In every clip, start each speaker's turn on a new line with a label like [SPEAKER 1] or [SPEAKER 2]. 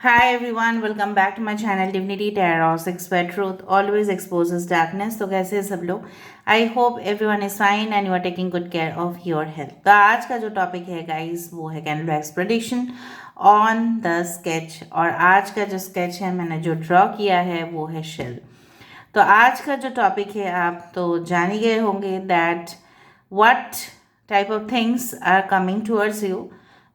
[SPEAKER 1] Hi everyone, welcome back to my channel Divinity Tarot 6 where truth always exposes darkness. तो कैसे हैं सब लोग? I hope everyone is fine and you are taking good care of your health. तो आज का जो topic है गाइस वो है candle wax prediction on the sketch. और आज का जो स्केच है मैंने जो ड्रॉ किया है वो है शेल। तो आज का जो टॉपिक है आप तो जान ही गए होंगे that what type of things are coming towards you,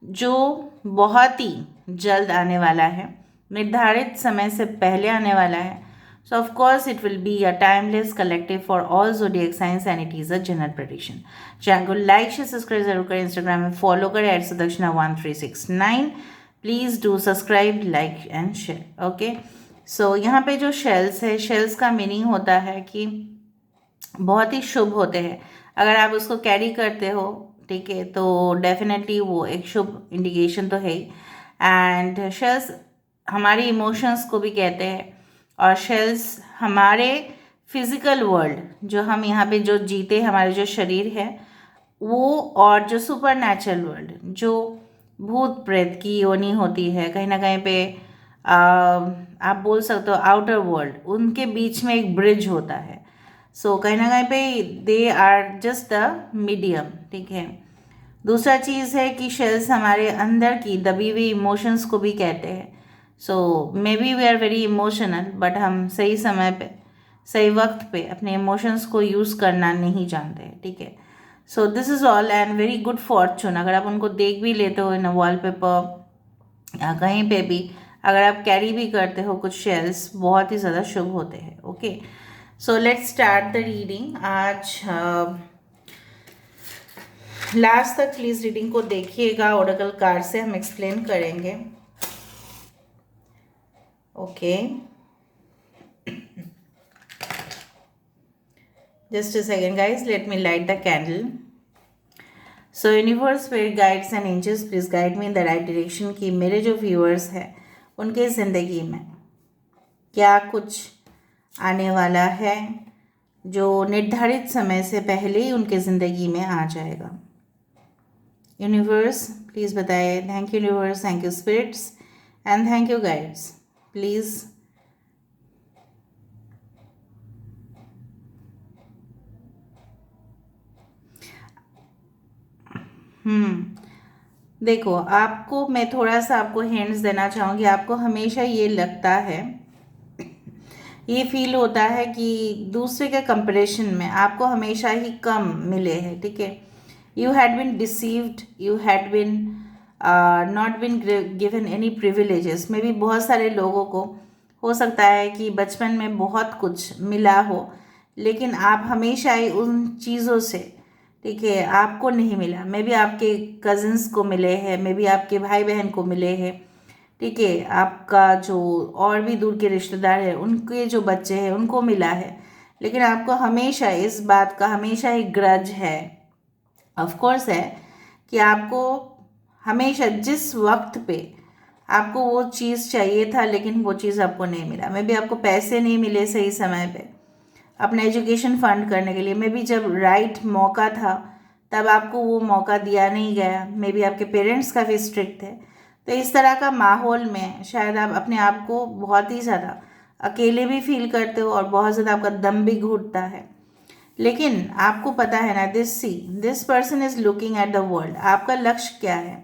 [SPEAKER 1] जो बहुत ही जल्द आने वाला है, निर्धारित समय से पहले आने वाला है। So of course it will be a timeless collective for all zodiac science and it is a general prediction. Channel को लाइक शेयर सब्सक्राइब जरूर करें, इंस्टाग्राम में फॉलो करें @सुदक्षिणा1369। Please do subscribe, like and share. Okay, so यहाँ पे जो shells है, शेल्स का मीनिंग होता है कि बहुत ही शुभ होते हैं। अगर आप उसको कैरी करते हो, ठीक है, तो डेफिनेटली वो एक शुभ इंडिकेशन तो है ही। एंड शेल्स हमारी इमोशंस को भी कहते हैं, और शेल्स हमारे फिजिकल वर्ल्ड जो हम यहाँ पे जो जीते, हमारे जो शरीर है वो, और जो सुपर नेचुरल वर्ल्ड जो भूत प्रेत की योनि होती है, कहीं ना कहीं पे आप बोल सकते हो आउटर वर्ल्ड, उनके बीच में एक ब्रिज होता है। सो कहीं ना कहीं पे they are just the medium, ठीक है। दूसरा चीज़ है कि शेल्स हमारे अंदर की दबी हुई इमोशंस को भी कहते हैं। So maybe we are very emotional, but हम सही समय पे सही वक्त पे अपने इमोशंस को यूज़ करना नहीं जानते, ठीक है। So this is all and very good Fortune. अगर आप उनको देख भी लेते हो इन वॉलपेपर या कहीं पे भी, अगर आप कैरी भी करते हो कुछ शेल्स, बहुत ही ज़्यादा शुभ होते हैं। Okay, so let's start the reading. आज लास्ट तक प्लीज़ रीडिंग को देखिएगा, ओरेकल कार्ड से हम एक्सप्लेन करेंगे। Okay, just a second guys, let me light the candle. So universe, spirit guides and angels, please guide me in the right direction कि मेरे जो व्यूअर्स हैं उनके ज़िंदगी में क्या कुछ आने वाला है जो निर्धारित समय से पहले ही उनके ज़िंदगी में आ जाएगा। यूनिवर्स प्लीज़ बताइए। Thank you universe, thank you spirits and thank you guides. Please देखो, आपको मैं थोड़ा सा आपको हिंट्स देना चाहूँगी। आपको हमेशा ये लगता है, ये फील होता है कि दूसरे के कंपैरिजन में आपको हमेशा ही कम मिले हैं, ठीक है। You had been deceived, you had been not been given any privileges. में भी बहुत सारे लोगों को हो सकता है कि बचपन में बहुत कुछ मिला हो, लेकिन आप हमेशा ही उन चीज़ों से, ठीक है, आपको नहीं मिला। मे बी आपके कज़न्स को मिले हैं, मे बी आपके भाई बहन को मिले हैं, ठीक है, आपका जो और भी दूर के रिश्तेदार हैं उनके जो बच्चे हैं उनको मिला है, लेकिन आपको हमेशा इस बात का हमेशा ही ग्रज है, ऑफ कोर्स है, कि आपको हमेशा जिस वक्त पे आपको वो चीज़ चाहिए था लेकिन वो चीज़ आपको नहीं मिला। मे बी आपको पैसे नहीं मिले सही समय पे अपना एजुकेशन फंड करने के लिए, मे बी जब राइट मौका था तब आपको वो मौका दिया नहीं गया। मे बी आपके पेरेंट्स काफ़ी स्ट्रिक्ट थे। तो इस तरह का माहौल में शायद आप अपने आप को बहुत ही ज़्यादा अकेले भी फील करते हो और बहुत ज़्यादा आपका दम भी घुटता है। लेकिन आपको पता है ना, this person is looking at the world. आपका लक्ष्य क्या है,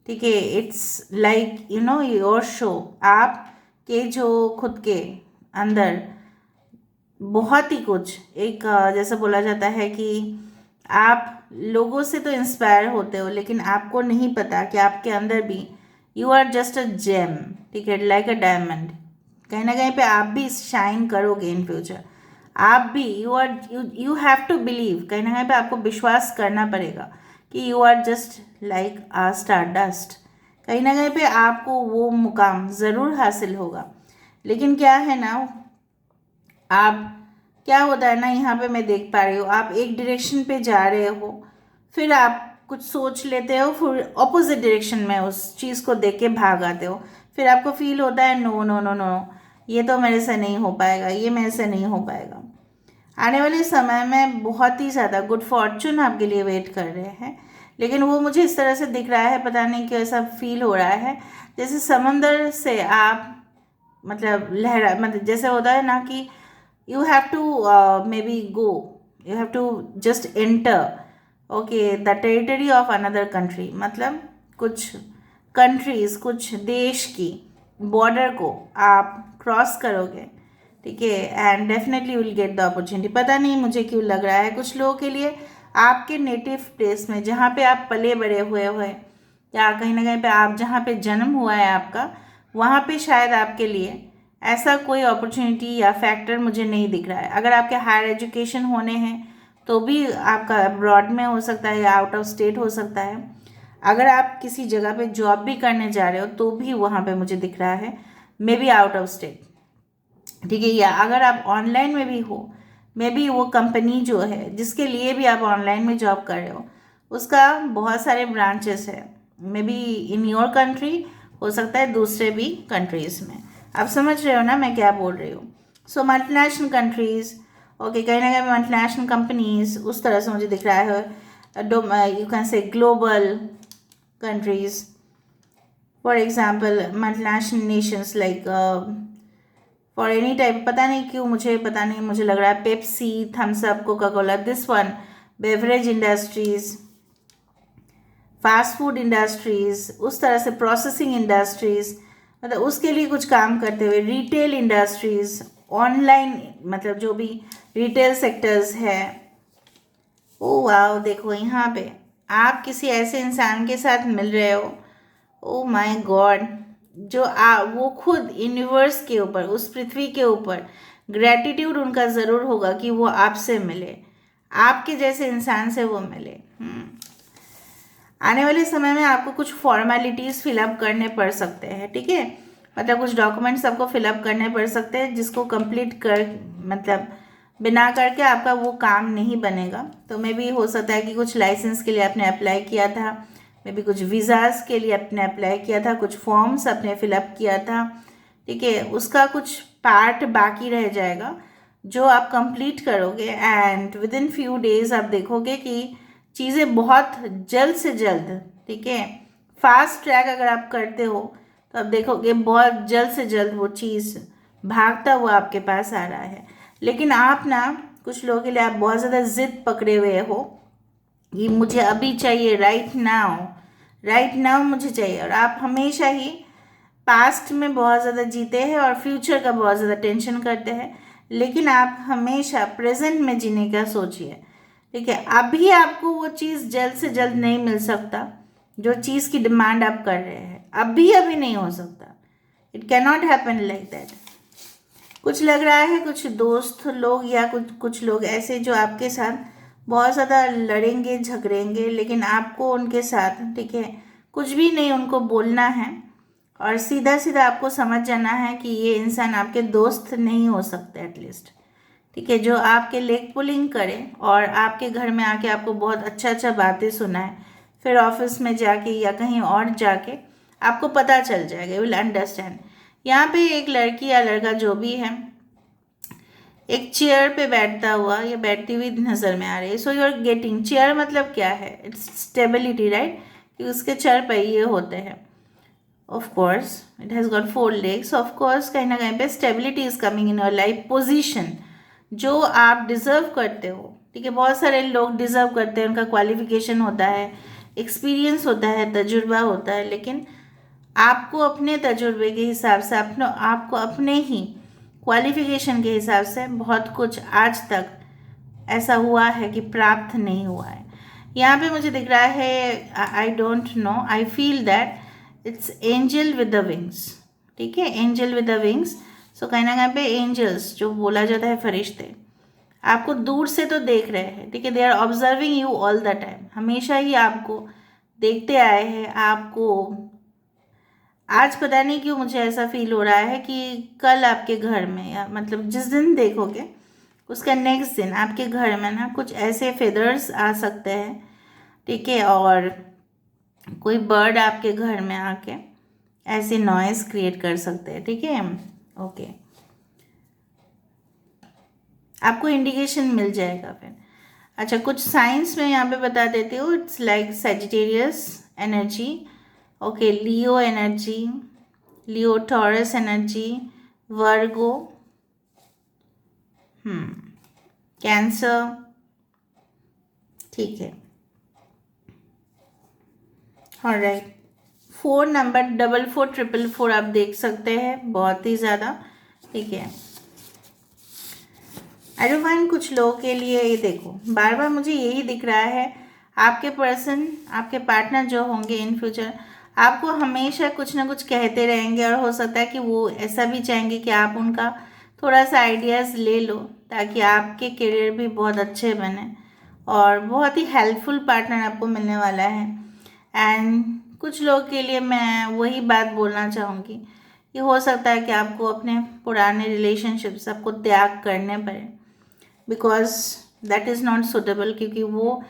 [SPEAKER 1] ठीक है। It's like you know your show. आप के जो खुद के अंदर बहुत ही कुछ एक जैसा बोला जाता है कि आप लोगों से तो इंस्पायर होते हो, लेकिन आपको नहीं पता कि आपके अंदर भी you are just a gem, ठीक है, लाइक अ डायमंड। कहीं ना कहीं पे आप भी शाइन करोगे इन फ्यूचर। आप भी यू हैव टू बिलीव, कहीं ना कहीं पे आपको विश्वास करना पड़ेगा कि you are just like a star dust. कहीं ना कहीं पे आपको वो मुकाम ज़रूर हासिल होगा। लेकिन क्या है ना, आप क्या होता है ना, यहाँ पे मैं देख पा रही हूँ आप एक डायरेक्शन पे जा रहे हो, फिर आप कुछ सोच लेते हो, फिर ऑपोजिट डायरेक्शन में उस चीज़ को देख के भाग आते हो। फिर आपको फील होता है नो नो नो नो, ये तो मेरे से नहीं हो पाएगा, ये मेरे से नहीं हो पाएगा। आने वाले समय में बहुत ही ज़्यादा गुड फॉर्चून आपके लिए वेट कर रहे हैं, लेकिन वो मुझे इस तरह से दिख रहा है, पता नहीं क्यों ऐसा फील हो रहा है जैसे समुंदर से आप मतलब लहरा मतलब जैसे होता है ना कि you have to maybe go, you have to just enter okay the territory of another country, मतलब कुछ कंट्रीज, कुछ देश की बॉर्डर को आप क्रॉस करोगे, ठीक है, and definitely will get the opportunity. पता नहीं मुझे क्यों लग रहा है कुछ लोगों के लिए आपके नेटिव प्लेस में जहाँ पे आप पले बड़े हुए या कहीं ना कहीं पे आप जहाँ पे जन्म हुआ है आपका, वहाँ पे शायद आपके लिए ऐसा कोई अपॉर्चुनिटी या फैक्टर मुझे नहीं दिख रहा है। अगर आपके हायर एजुकेशन होने हैं तो भी आपका अब्रॉड में हो सकता है या आउट ऑफ स्टेट हो सकता है। अगर आप किसी जगह पे जॉब भी करने जा रहे हो तो भी वहाँ पे मुझे दिख रहा है may be out of state, ठीक है। या अगर आप ऑनलाइन में भी हो, मे बी वो कंपनी जो है जिसके लिए भी आप ऑनलाइन में जॉब कर रहे हो उसका बहुत सारे ब्रांचेस है, may be in your country, हो सकता है दूसरे भी कंट्रीज़ में। आप समझ रहे हो ना मैं क्या बोल रही हूँ। सो मल्टीनेशनल कंट्रीज़, ओके, कहीं ना कहीं मल्टीनेशनल कंपनीज उस तरह से मुझे दिख रहा है। You can say global countries, for example multinational nations like for any type, पता नहीं क्यों मुझे लग रहा है Pepsi, Thums Up, Coca Cola, this one, beverage industries, fast food industries, उस तरह से प्रोसेसिंग इंडस्ट्रीज, मतलब उसके लिए कुछ काम करते हुए, रिटेल इंडस्ट्रीज, ऑनलाइन मतलब जो भी रिटेल सेक्टर्स है। ओ वाह, देखो यहाँ पे आप किसी ऐसे इंसान के साथ मिल रहे हो, ओ माय गॉड, जो वो खुद यूनिवर्स के ऊपर, उस पृथ्वी के ऊपर ग्रैटिट्यूड उनका ज़रूर होगा कि वो आपसे मिले, आपके जैसे इंसान से वो मिले। आने वाले समय में आपको कुछ फॉर्मेलिटीज़ फिलअप करने पड़ सकते हैं, ठीक है, मतलब कुछ डॉक्यूमेंट्स आपको फिलअप करने पड़ सकते हैं जिसको कंप्लीट कर मतलब बिना करके आपका वो काम नहीं बनेगा। तो मे भी हो सकता है कि कुछ लाइसेंस के लिए आपने अप्लाई किया था, मे बी कुछ वीज़ाज़ के लिए आपने अप्लाई किया था, कुछ फॉर्म्स आपने फिलअप किया था, ठीक है, उसका कुछ पार्ट बाकी रह जाएगा जो आप कंप्लीट करोगे and with in few days आप देखोगे कि चीज़ें बहुत जल्द से जल्द, ठीक है, फास्ट ट्रैक अगर आप करते हो तो आप देखोगे बहुत जल्द से जल्द वो चीज़ भागता हुआ आपके पास आ रहा है। लेकिन आप ना, कुछ लोगों के लिए आप बहुत ज़्यादा ज़िद पकड़े हुए हो कि मुझे अभी चाहिए, राइट नाउ मुझे चाहिए, और आप हमेशा ही पास्ट में बहुत ज़्यादा जीते हैं और फ्यूचर का बहुत ज़्यादा टेंशन करते हैं, लेकिन आप हमेशा प्रेजेंट में जीने का सोचिए, ठीक है। अभी आपको वो चीज़ जल्द से जल्द नहीं मिल सकता जो चीज़ की डिमांड आप कर रहे हैं, अभी नहीं हो सकता, it can not happen like that. कुछ लग रहा है कुछ दोस्त लोग या कुछ लोग ऐसे जो आपके साथ बहुत ज़्यादा लड़ेंगे झगड़ेंगे, लेकिन आपको उनके साथ, ठीक है, कुछ भी नहीं उनको बोलना है और सीधा सीधा आपको समझ जाना है कि ये इंसान आपके दोस्त नहीं हो सकते एटलीस्ट, ठीक है, जो आपके लेग पुलिंग करे और आपके घर में आके आपको बहुत अच्छा बातें सुनाए, फिर ऑफिस में जाके या कहीं और जाके आपको पता चल जाएगा, यू विल अंडरस्टैंड। यहाँ पे एक लड़की या लड़का जो भी है एक चेयर पे बैठता हुआ या बैठती हुई नज़र में आ रही है। So you are getting, chair मतलब क्या है, इट्स स्टेबिलिटी, राइट, कि उसके 4 पहिए होते हैं। Of course it has got 4 legs, of course कहीं ना कहीं पे stability is coming in your life, position जो आप डिज़र्व करते हो, ठीक है, बहुत सारे लोग डिज़र्व करते हैं, उनका क्वालिफिकेशन होता है, एक्सपीरियंस होता है, तजुर्बा होता है, लेकिन आपको अपने तजुर्बे के हिसाब से आपको अपने ही क्वालिफिकेशन के हिसाब से बहुत कुछ आज तक ऐसा हुआ है कि प्राप्त नहीं हुआ है। यहाँ पे मुझे दिख रहा है, आई don't no, I feel that it's angel with the wings, ठीक है, एंजल विद द विंग्स। सो कहीं ना कहीं पे एंजल्स जो बोला जाता है फरिश्ते आपको दूर से तो देख रहे हैं, ठीक है, they are observing you all the time, हमेशा ही आपको देखते आए हैं। आपको आज पता नहीं क्यों मुझे ऐसा फील हो रहा है कि कल आपके घर में या मतलब जिस दिन देखोगे उसका नेक्स्ट दिन आपके घर में ना कुछ ऐसे फेदर्स आ सकते हैं, ठीक है, और कोई बर्ड आपके घर में आके ऐसे नॉइज़ क्रिएट कर सकते हैं, ठीक है, ओके, आपको इंडिकेशन मिल जाएगा फिर। अच्छा, कुछ साइंस में यहाँ पे बता देती हूँ, it's like Sagittarius energy, okay, Leo energy, Leo taurus energy, Virgo, cancer, ठीक है। ऑलराइट, 4 नंबर 4444 आप देख सकते हैं, बहुत ही ज़्यादा, ठीक है। आई डू फाइंड कुछ लोगों के लिए ये देखो, बार बार मुझे यही दिख रहा है, आपके पर्सन, आपके पार्टनर जो होंगे इन फ्यूचर, आपको हमेशा कुछ ना कुछ कहते रहेंगे, और हो सकता है कि वो ऐसा भी चाहेंगे कि आप उनका थोड़ा सा आइडियाज़ ले लो, ताकि आपके करियर भी बहुत अच्छे बने, और बहुत ही हेल्पफुल पार्टनर आपको मिलने वाला है। एंड कुछ लोगों के लिए मैं वही बात बोलना चाहूँगी कि हो सकता है कि आपको अपने पुराने रिलेशनशिप्स आपको त्याग करने पड़े, because that is not suitable, क्योंकि वो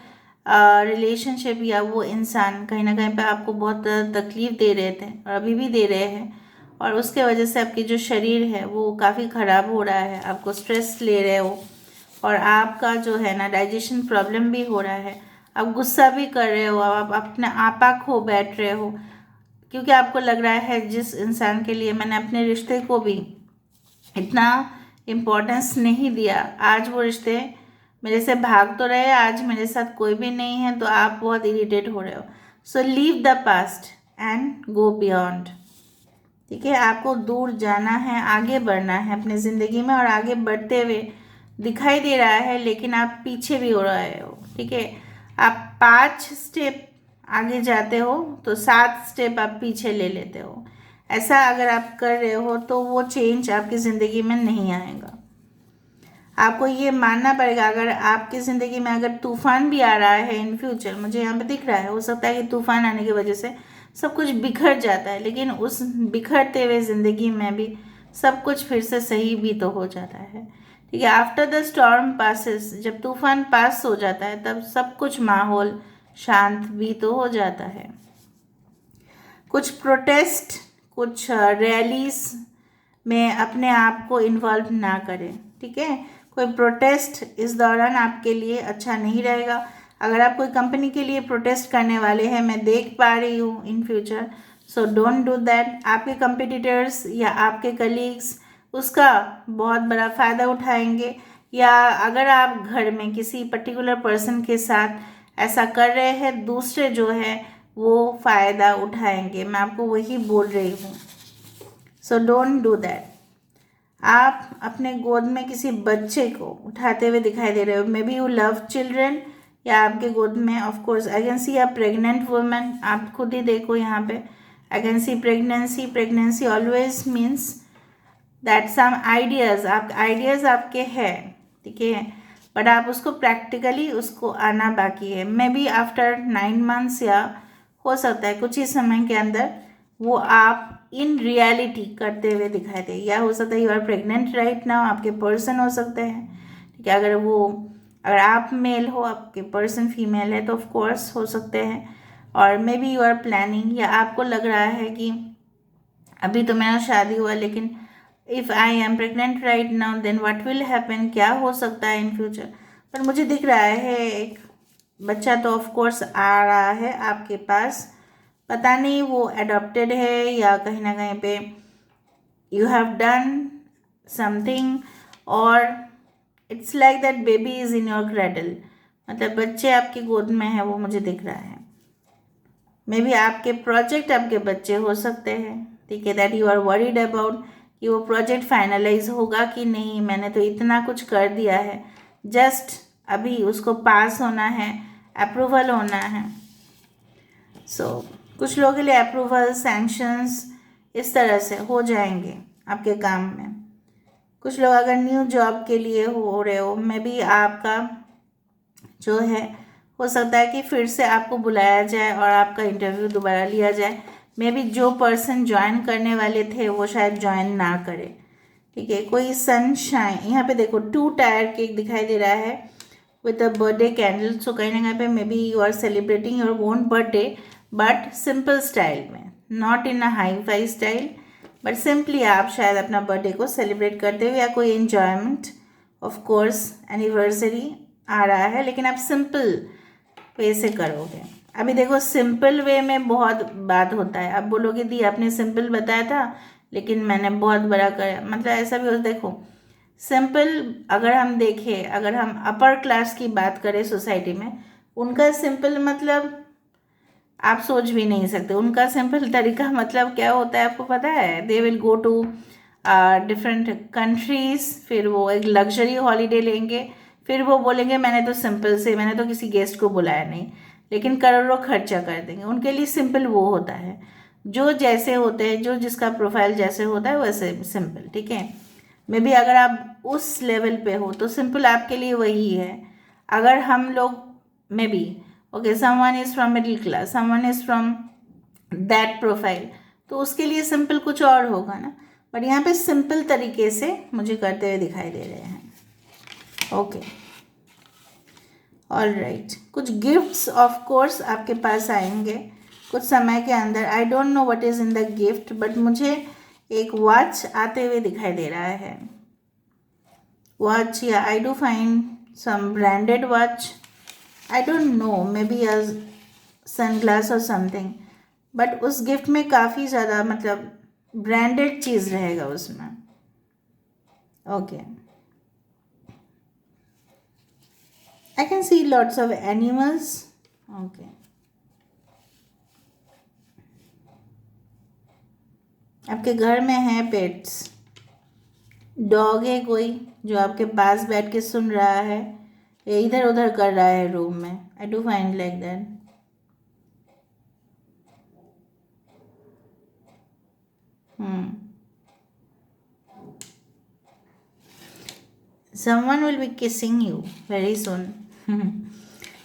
[SPEAKER 1] रिलेशनशिप या वो इंसान कहीं ना कहीं पे आपको बहुत तकलीफ़ दे रहे थे और अभी भी दे रहे हैं, और उसके वजह से आपकी जो शरीर है वो काफ़ी ख़राब हो रहा है, आपको स्ट्रेस ले रहे हो, और आपका जो है ना डाइजेशन प्रॉब्लम भी हो रहा है, आप गुस्सा भी कर रहे हो, आप अपने आपा खो बैठ रहे हो, क्योंकि आपको लग रहा है जिस इंसान के लिए मैंने अपने रिश्ते को भी इतना इम्पोर्टेंस नहीं दिया, आज वो रिश्ते मेरे से भाग तो रहे, आज मेरे साथ कोई भी नहीं है, तो आप बहुत इरिटेट हो रहे हो। So leave the past and go beyond, ठीक है। आपको दूर जाना है, आगे बढ़ना है अपनी ज़िंदगी में, और आगे बढ़ते हुए दिखाई दे रहा है, लेकिन आप पीछे भी हो रहे हो, ठीक है। आप 5 स्टेप आगे जाते हो तो 7 स्टेप आप पीछे ले लेते हो। ऐसा अगर आप कर रहे हो तो वो चेंज आपकी ज़िंदगी में नहीं आएगा। आपको ये मानना पड़ेगा, अगर आपकी ज़िंदगी में अगर तूफान भी आ रहा है इन फ्यूचर, मुझे यहाँ पे दिख रहा है, हो सकता है कि तूफान आने की वजह से सब कुछ बिखर जाता है, लेकिन उस बिखरते हुए ज़िंदगी में भी सब कुछ फिर से सही भी तो हो जाता है, ठीक है। आफ्टर द स्टॉर्म पासिस, जब तूफान पास हो जाता है तब सब कुछ माहौल शांत भी तो हो जाता है। कुछ प्रोटेस्ट, कुछ रैलीज में अपने आप को इन्वॉल्व ना करें, ठीक है। कोई प्रोटेस्ट इस दौरान आपके लिए अच्छा नहीं रहेगा। अगर आप कोई कंपनी के लिए प्रोटेस्ट करने वाले हैं, मैं देख पा रही हूँ in future, so don't do that. आपके कंपिटिटर्स या आपके कलीग्स उसका बहुत बड़ा फ़ायदा उठाएंगे, या अगर आप घर में किसी पर्टिकुलर पर्सन के साथ ऐसा कर रहे हैं, दूसरे जो है वो फ़ायदा उठाएंगे। मैं आपको वही बोल रही हूँ, सो डोंट डू दैट। आप अपने गोद में किसी बच्चे को उठाते हुए दिखाई दे रहे हो, maybe you love children, या आपके गोद में of course I can see a pregnant woman. आप खुद ही देखो यहाँ पे, I can see pregnancy. Pregnancy always means that some ideas आपके हैं, ठीक है, बट आप उसको प्रैक्टिकली उसको आना बाकी है। मे बी आफ्टर 9 मंथ्स, या हो सकता है कुछ ही समय के अंदर वो आप इन रियलिटी करते हुए दिखाई दे, या हो सकता है you are pregnant right now, आपके पर्सन हो सकते हैं, ठीक है। अगर आप मेल हो, आपके पर्सन फीमेल है, तो ऑफ कोर्स हो सकते हैं। और maybe you are planning, या आपको लग रहा है कि अभी तो मेरा शादी हुआ, लेकिन if I am pregnant right now then what will happen, क्या हो सकता है इन फ्यूचर। पर मुझे दिख रहा है एक बच्चा तो ऑफ कोर्स आ रहा है आपके पास, पता नहीं वो अडॉप्टेड है या कहीं ना कहीं पे यू हैव डन समथिंग, और it's like that baby is in your cradle, मतलब बच्चे आपकी गोद में है, वो मुझे दिख रहा है। मे बी आपके प्रोजेक्ट आपके बच्चे हो सकते हैं, ठीक है, that you are worried about कि वो प्रोजेक्ट फाइनलाइज होगा कि नहीं। मैंने तो इतना कुछ कर दिया है, जस्ट अभी उसको पास होना है, अप्रूवल होना है। सो कुछ लोगों के लिए अप्रूवल, सैंक्शंस इस तरह से हो जाएंगे आपके काम में। कुछ लोग अगर न्यू जॉब के लिए हो रहे हो, मे बी आपका जो है हो सकता है कि फिर से आपको बुलाया जाए और आपका इंटरव्यू दोबारा लिया जाए। मे बी जो पर्सन ज्वाइन करने वाले थे वो शायद ज्वाइन ना करे, ठीक है। कोई सनशाइन, यहाँ पे देखो 2 टायर केक दिखाई दे रहा है with a birthday candle. So कहीं ना कहीं पे maybe you are celebrating your own birthday, but simple style में, not in a hi fi style, but simply आप शायद अपना बर्थडे को सेलिब्रेट करते हुए, या कोई इन्जॉयमेंट, ऑफ कोर्स एनिवर्सरी आ रहा है, लेकिन आप सिंपल वे से करोगे। अभी देखो सिंपल वे में बहुत बात होता है। अब बोलोगे दी आपने सिंपल बताया था लेकिन मैंने बहुत बड़ा कराया, मतलब ऐसा भी हो। देखो सिंपल अगर हम देखें, अगर हम अपर क्लास की बात करें सोसाइटी में, उनका सिंपल मतलब आप सोच भी नहीं सकते। उनका सिंपल तरीका मतलब क्या होता है आपको पता है? They will go to different countries, फिर वो एक लग्जरी हॉलीडे लेंगे, फिर वो बोलेंगे मैंने तो सिंपल से, मैंने तो किसी गेस्ट को बुलाया नहीं, लेकिन करोड़ों खर्चा कर देंगे। उनके लिए सिंपल वो होता है जो जैसे होते हैं, जो जिसका प्रोफाइल जैसे होता है वैसे सिंपल, ठीक है। मे बी अगर आप उस लेवल पे हो तो सिंपल आपके लिए वही है। अगर हम लोग may be okay someone is from middle class, someone is from that profile, तो उसके लिए सिंपल कुछ और होगा ना। बट यहाँ पे सिंपल तरीके से मुझे करते हुए दिखाई दे रहे हैं। ओके ऑल राइट, कुछ गिफ्ट्स ऑफ कोर्स आपके पास आएंगे कुछ समय के अंदर। आई don't know what is in the gift, but मुझे एक वॉच आते हुए दिखाई दे रहा है। वॉच या I do find some branded watch, I don't know, maybe a sunglass और समथिंग, बट उस गिफ्ट में काफ़ी ज़्यादा मतलब ब्रांडेड चीज़ रहेगा उसमें। Okay I can see lots of animals. Okay. आपके घर में है पेट्स, डॉग है कोई जो आपके पास बैठ के सुन रहा है या इधर उधर कर रहा है रूम में। आई do find like that. Someone will be kissing you very soon.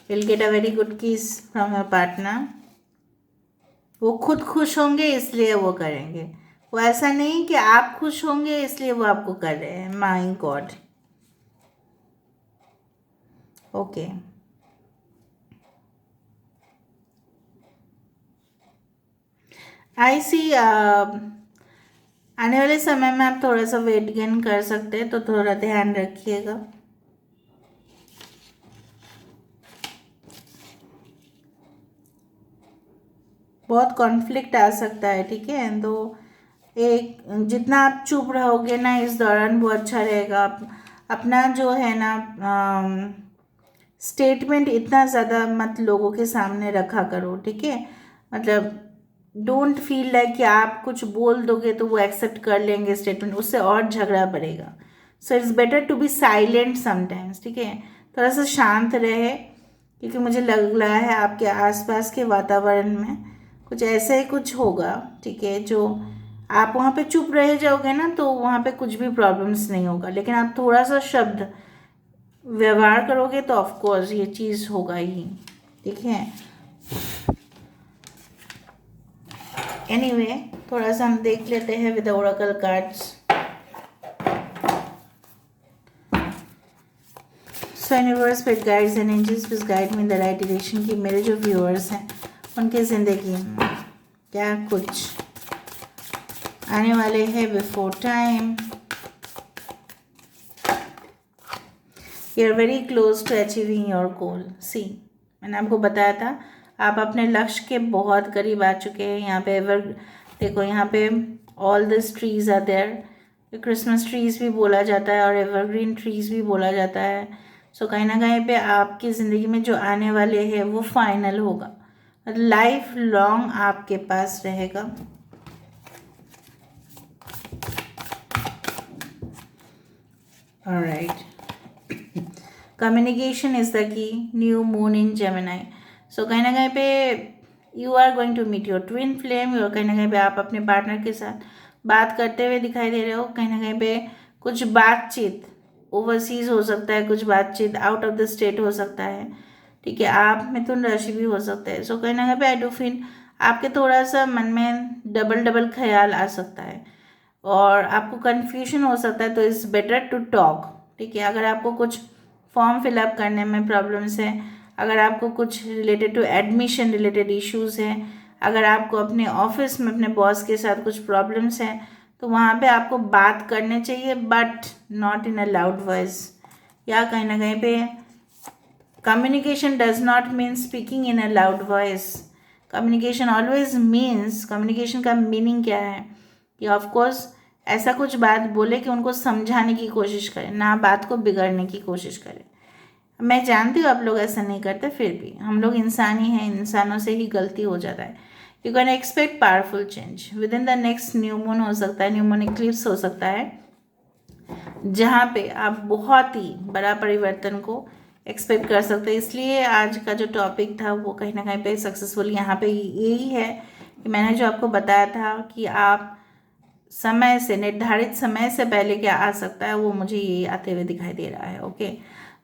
[SPEAKER 1] You'll get a very good kiss from your partner. वो खुद खुश होंगे इसलिए वो करेंगे, वो ऐसा नहीं कि आप खुश होंगे इसलिए वो आपको कर रहे हैं। My God. ओके आई सी आने वाले समय में आप थोड़ा सा वेट गेन कर सकते हैं, तो थोड़ा ध्यान रखिएगा। बहुत कॉन्फ्लिक्ट आ सकता है, ठीक है। तो एक जितना आप चुप रहोगे ना इस दौरान वो अच्छा रहेगा। आप अपना जो है ना स्टेटमेंट इतना ज़्यादा मत लोगों के सामने रखा करो, ठीक है। मतलब डोंट फील लाइक कि आप कुछ बोल दोगे तो वो एक्सेप्ट कर लेंगे स्टेटमेंट, उससे और झगड़ा बढ़ेगा। So it's better to be silent sometimes, ठीक है। थोड़ा सा शांत रहे, क्योंकि मुझे लग रहा है आपके आसपास के वातावरण में कुछ ऐसे ही कुछ होगा, ठीक है। जो आप वहाँ पे चुप रह जाओगे ना तो वहाँ पे कुछ भी प्रॉब्लम्स नहीं होगा, लेकिन आप थोड़ा सा शब्द व्यवहार करोगे तो ऑफ कोर्स ये चीज़ होगा ही, ठीक है। एनीवे थोड़ा सा हम देख लेते हैं with oracle cards. So universe with guides and angels please guide me in the right direction कि मेरे जो व्यूअर्स हैं उनकी ज़िंदगी में क्या कुछ आने वाले हैं before time. You are very close to achieving your goal. See मैंने आपको बताया था आप अपने लक्ष्य के बहुत करीब आ चुके हैं। यहाँ पे एवर देखो, यहाँ पे all this trees are there. Christmas trees भी बोला जाता है और एवरग्रीन ट्रीज भी बोला जाता है। सो कहीं ना कहीं पे आपकी ज़िंदगी में जो आने वाले हैं वो फाइनल होगा, लाइफ लॉन्ग आपके पास रहेगा। Alright, communication is the key, new moon in Gemini. So कहीं ना कहीं पे you are going to meet your twin flame. और कहीं ना कहीं पे आप अपने पार्टनर के साथ बात करते हुए दिखाई दे रहे हो। कहीं ना कहीं पे कुछ बातचीत ओवरसीज हो सकता है, कुछ बातचीत आउट ऑफ द स्टेट हो सकता है, ठीक है। आप मिथुन राशि भी हो सकता है। सो कहीं ना कहीं पे आई डू फील आपके थोड़ा सा मन में डबल डबल ख्याल आ सकता है और आपको कन्फ्यूजन हो सकता है। तो इट्स बेटर टू टॉक, ठीक है। अगर आपको कुछ फॉर्म फिलअप करने में प्रॉब्लम्स है, अगर आपको कुछ related to admission related issues हैं, अगर आपको अपने ऑफिस में अपने बॉस के साथ कुछ प्रॉब्लम्स हैं, तो वहाँ पे आपको बात करने चाहिए, but not in a loud voice. या कहीं ना कहीं पे Communication does not mean speaking in a loud voice. Communication always means, communication का मीनिंग क्या है कि ऑफ कोर्स ऐसा कुछ बात बोले कि उनको समझाने की कोशिश करें, ना बात को बिगड़ने की कोशिश करें। मैं जानती हूँ आप लोग ऐसा नहीं करते, फिर भी हम लोग इंसान ही हैं, इंसानों से ही गलती हो जाता है। You can expect powerful change with in the next new moon हो सकता है, न्यू मून इक्लिप्स हो सकता है, जहाँ पे आप बहुत ही बड़ा परिवर्तन को एक्सपेक्ट कर सकते हैं। इसलिए आज का जो टॉपिक था वो कहीं ना कहीं पे सक्सेसफुल यहाँ पे यही है कि मैंने जो आपको बताया था कि आप समय से, निर्धारित समय से पहले क्या आ सकता है, वो मुझे ये आते हुए दिखाई दे रहा है। Okay,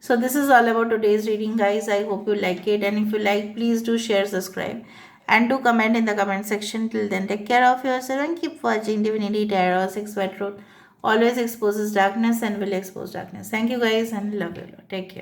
[SPEAKER 1] so this is all about today's reading, guys. I hope you like it, and if you like, please do share, subscribe, and do comment in the comment section. Till then, take care of yourself and keep watching Divinity Tarot 6 White Road. Always exposes darkness and will expose darkness. Thank you, guys, and love you. Take care.